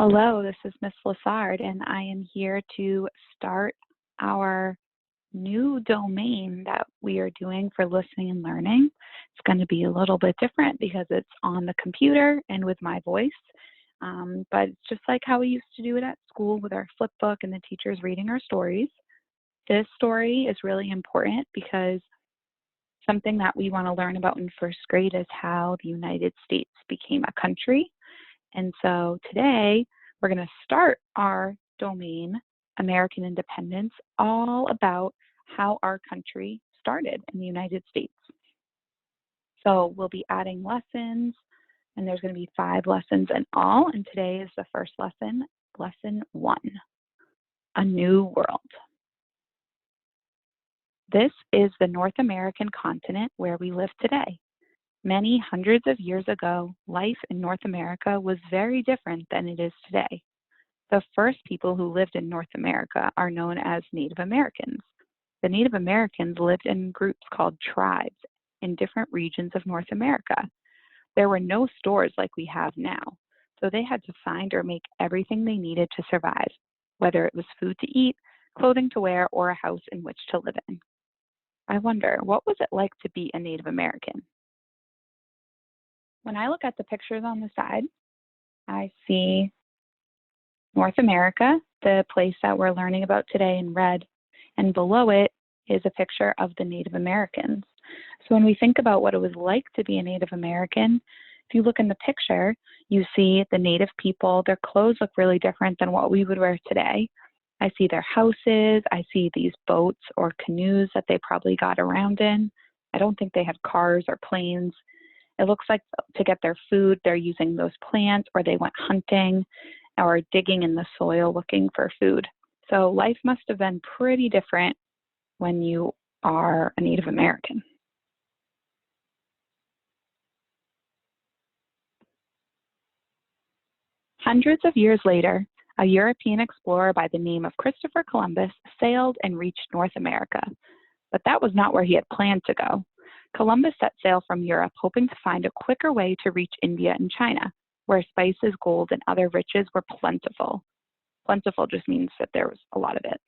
Hello, this is Miss Lassard, and I am here to start our new domain that we are doing for listening and learning. It's going to be a little bit different because it's on the computer and with my voice, but it's just like how we used to do it at school with our flip book and the teachers reading our stories. This story is really important because something that we want to learn about in first grade is how the United States became a country. And so today we're going to start our domain, American Independence, all about how our country started in the United States. So we'll be adding lessons, and there's going to be 5 lessons in all. And today is the first lesson, lesson 1, A New World. This is the North American continent where we live today. Many hundreds of years ago, life in North America was very different than it is today. The first people who lived in North America are known as Native Americans. The Native Americans lived in groups called tribes in different regions of North America. There were no stores like we have now, so they had to find or make everything they needed to survive, whether it was food to eat, clothing to wear, or a house in which to live in. I wonder, what was it like to be a Native American? When I look at the pictures on the side, I see North America, the place that we're learning about today in red, and below it is a picture of the Native Americans. So when we think about what it was like to be a Native American, if you look in the picture, you see the Native people, their clothes look really different than what we would wear today. I see their houses, I see these boats or canoes that they probably got around in. I don't think they had cars or planes. It looks like to get their food, they're using those plants, or they went hunting or digging in the soil looking for food. So life must have been pretty different when you are a Native American. Hundreds of years later, a European explorer by the name of Christopher Columbus sailed and reached North America. But that was not where he had planned to go. Columbus set sail from Europe, hoping to find a quicker way to reach India and China, where spices, gold, and other riches were plentiful. Plentiful just means that there was a lot of it.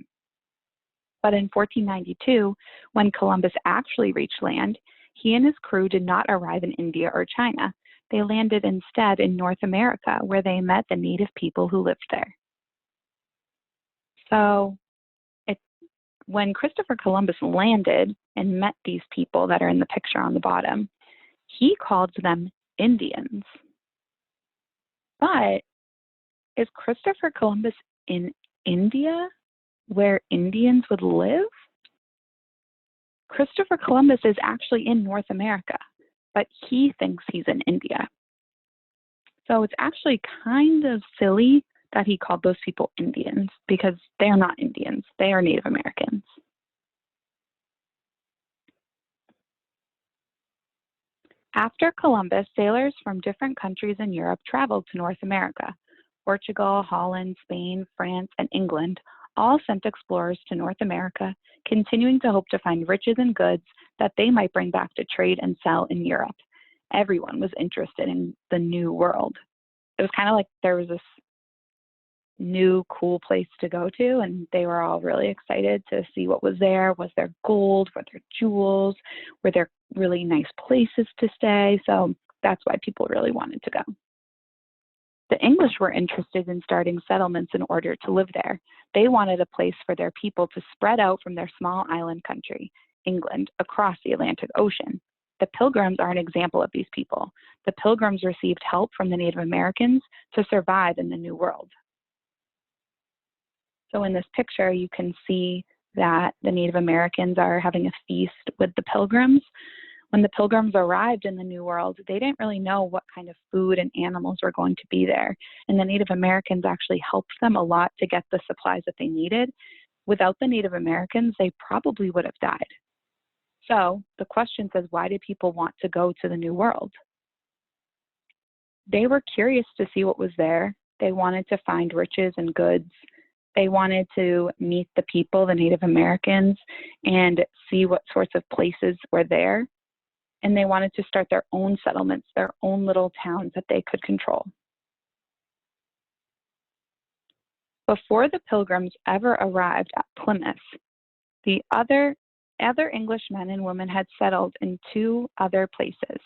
But in 1492, when Columbus actually reached land, he and his crew did not arrive in India or China. They landed instead in North America, where they met the native people who lived there. So when Christopher Columbus landed and met these people that are in the picture on the bottom, he called them Indians. But is Christopher Columbus in India, where Indians would live? Christopher Columbus is actually in North America, but he thinks he's in India. So it's actually kind of silly that he called those people Indians, because they're not Indians, they are Native Americans. After Columbus, sailors from different countries in Europe traveled to North America. Portugal, Holland, Spain, France, and England all sent explorers to North America, continuing to hope to find riches and goods that they might bring back to trade and sell in Europe. Everyone was interested in the New World. It was kind of like there was this new cool place to go to, and they were all really excited to see what was there. Was there gold? Were there jewels? Were there really nice places to stay? So that's why people really wanted to go. The English were interested in starting settlements in order to live there. They wanted a place for their people to spread out from their small island country, England, across the Atlantic Ocean. The Pilgrims are an example of these people. The Pilgrims received help from the Native Americans to survive in the New World. So in this picture, you can see that the Native Americans are having a feast with the Pilgrims. When the Pilgrims arrived in the New World, they didn't really know what kind of food and animals were going to be there. And the Native Americans actually helped them a lot to get the supplies that they needed. Without the Native Americans, they probably would have died. So the question says, why did people want to go to the New World? They were curious to see what was there. They wanted to find riches and goods. They wanted to meet the people, the Native Americans, and see what sorts of places were there. And they wanted to start their own settlements, their own little towns that they could control. Before the Pilgrims ever arrived at Plymouth, the other English men and women had settled in two other places.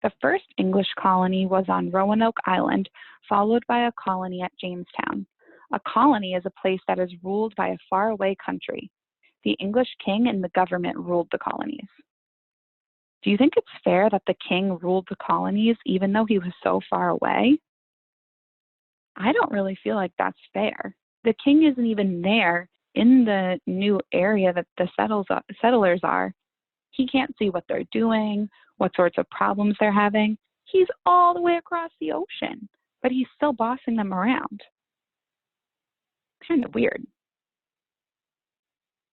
The first English colony was on Roanoke Island, followed by a colony at Jamestown. A colony is a place that is ruled by a faraway country. The English king and the government ruled the colonies. Do you think it's fair that the king ruled the colonies even though he was so far away? I don't really feel like that's fair. The king isn't even there in the new area that the settlers are. He can't see what they're doing, what sorts of problems they're having. He's all the way across the ocean, but he's still bossing them around. Kind of weird.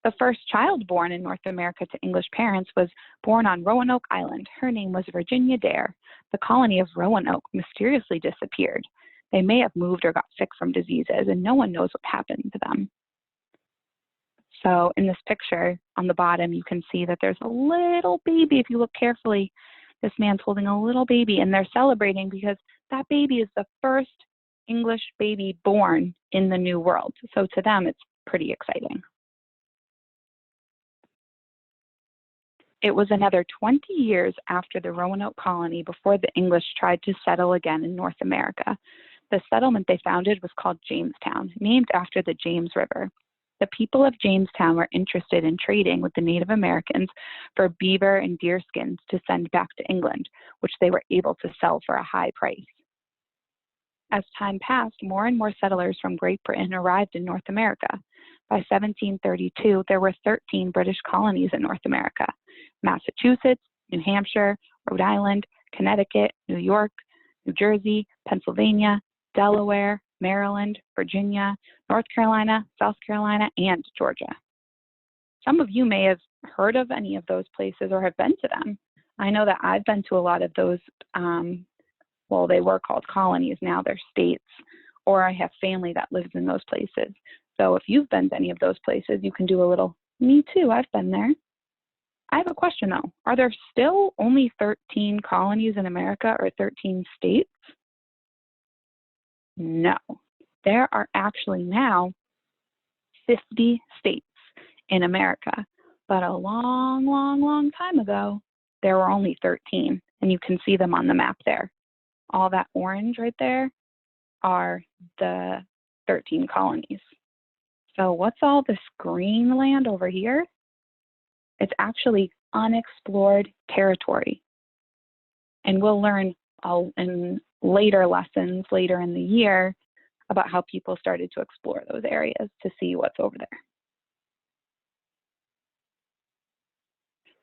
The first child born in North America to English parents was born on Roanoke Island. Her name was Virginia Dare. The colony of Roanoke mysteriously disappeared. They may have moved or got sick from diseases, and no one knows what happened to them. So in this picture on the bottom, you can see that there's a little baby. If you look carefully, this man's holding a little baby, and they're celebrating because that baby is the first English baby born in the New World. So to them, it's pretty exciting. It was another 20 years after the Roanoke colony before the English tried to settle again in North America. The settlement they founded was called Jamestown, named after the James River. The people of Jamestown were interested in trading with the Native Americans for beaver and deer skins to send back to England, which they were able to sell for a high price. As time passed, more and more settlers from Great Britain arrived in North America. By 1732, there were 13 British colonies in North America: Massachusetts, New Hampshire, Rhode Island, Connecticut, New York, New Jersey, Pennsylvania, Delaware, Maryland, Virginia, North Carolina, South Carolina, and Georgia. Some of you may have heard of any of those places or have been to them. I know that I've been to a lot of those, well, they were called colonies, now they're states, or I have family that lives in those places. So if you've been to any of those places, you can do a little, me too, I've been there. I have a question though. Are there still only 13 colonies in America or 13 states? No. There are actually now 50 states in America. But a long, long, long time ago, there were only 13. And you can see them on the map there. All that orange right there are the 13 colonies. So what's all this green land over here? It's actually unexplored territory. And we'll learn in later lessons, later in the year, about how people started to explore those areas to see what's over there.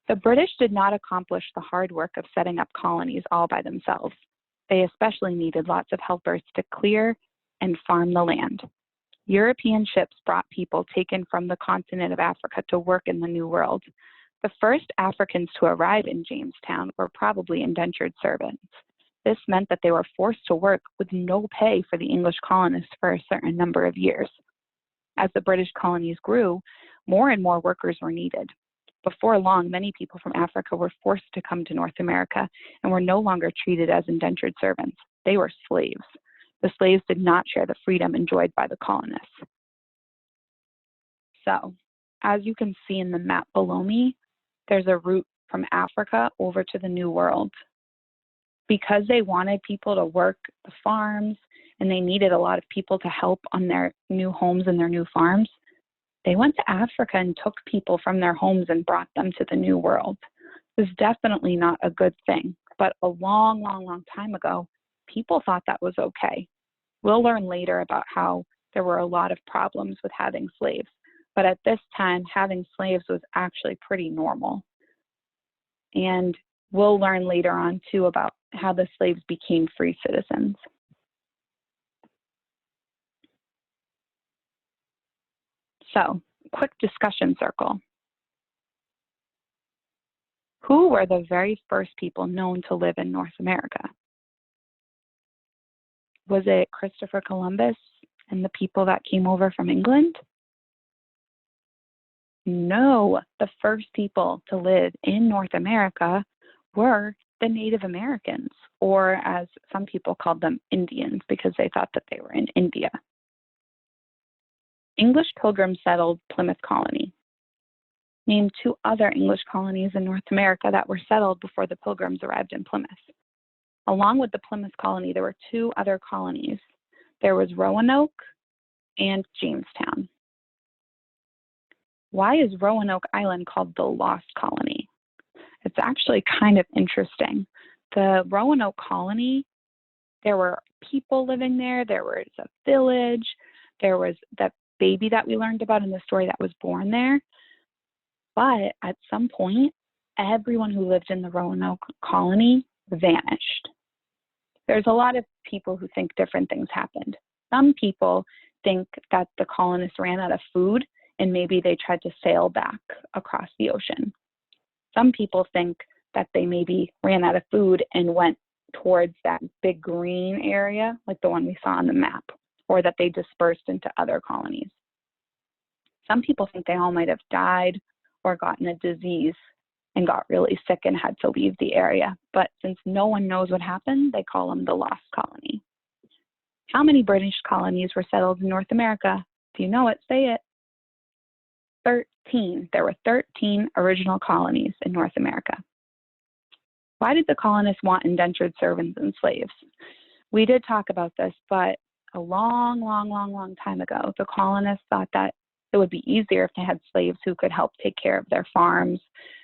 The British did not accomplish the hard work of setting up colonies all by themselves. They especially needed lots of helpers to clear and farm the land. European ships brought people taken from the continent of Africa to work in the New World. The first Africans to arrive in Jamestown were probably indentured servants. This meant that they were forced to work with no pay for the English colonists for a certain number of years. As the British colonies grew, more and more workers were needed. Before long, many people from Africa were forced to come to North America and were no longer treated as indentured servants. They were slaves. The slaves did not share the freedom enjoyed by the colonists. So, as you can see in the map below me, there's a route from Africa over to the New World. Because they wanted people to work the farms and they needed a lot of people to help on their new homes and their new farms, they went to Africa and took people from their homes and brought them to the New World. This is definitely not a good thing, but a long, long, long time ago, people thought that was okay. We'll learn later about how there were a lot of problems with having slaves, but at this time, having slaves was actually pretty normal. And we'll learn later on, too, about how the slaves became free citizens. So, quick discussion circle. Who were the very first people known to live in North America? Was it Christopher Columbus and the people that came over from England? No, the first people to live in North America were the Native Americans, or as some people called them, Indians, because they thought that they were in India. English pilgrims settled Plymouth Colony. Name 2 other English colonies in North America that were settled before the Pilgrims arrived in Plymouth. Along with the Plymouth Colony, there were 2 other colonies. There was Roanoke and Jamestown. Why is Roanoke Island called the Lost Colony? It's actually kind of interesting. The Roanoke Colony, there were people living there. There was a village. There was that baby that we learned about in the story that was born there. But at some point, everyone who lived in the Roanoke Colony vanished. There's a lot of people who think different things happened. Some people think that the colonists ran out of food and maybe they tried to sail back across the ocean. Some people think that they maybe ran out of food and went towards that big green area, like the one we saw on the map, or that they dispersed into other colonies. Some people think they all might have died or gotten a disease and got really sick and had to leave the area. But since no one knows what happened, they call them the Lost Colony. How many British colonies were settled in North America? If you know it, say it. 13. There were 13 original colonies in North America. Why did the colonists want indentured servants and slaves? We did talk about this, but a long time ago, the colonists thought that it would be easier if they had slaves who could help take care of their farms,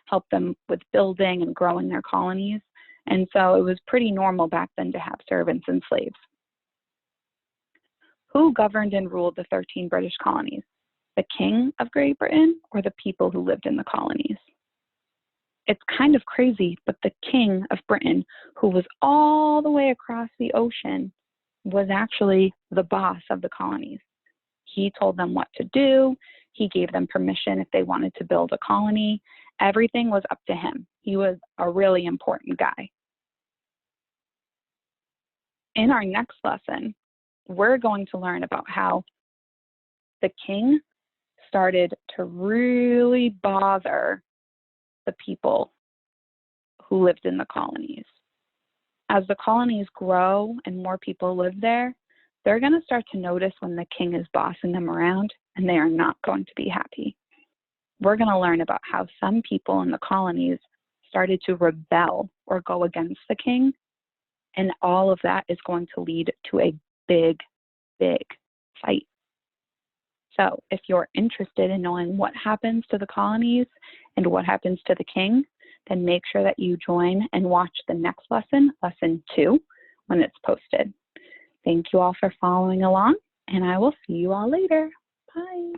help them with building and growing their colonies. And so it was pretty normal back then to have servants and slaves. Who governed and ruled the 13 British colonies? The King of Great Britain or the people who lived in the colonies? It's kind of crazy, but the King of Britain, who was all the way across the ocean, was actually the boss of the colonies. He told them what to do. He gave them permission if they wanted to build a colony. Everything was up to him. He was a really important guy. In our next lesson, we're going to learn about how the king started to really bother the people who lived in the colonies. As the colonies grow and more people live there, they're going to start to notice when the king is bossing them around, and they are not going to be happy. We're going to learn about how some people in the colonies started to rebel or go against the king, and all of that is going to lead to a big fight. So if you're interested in knowing what happens to the colonies and what happens to the king, then make sure that you join and watch the next lesson, lesson 2, when it's posted. Thank you all for following along, and I will see you all later. Bye.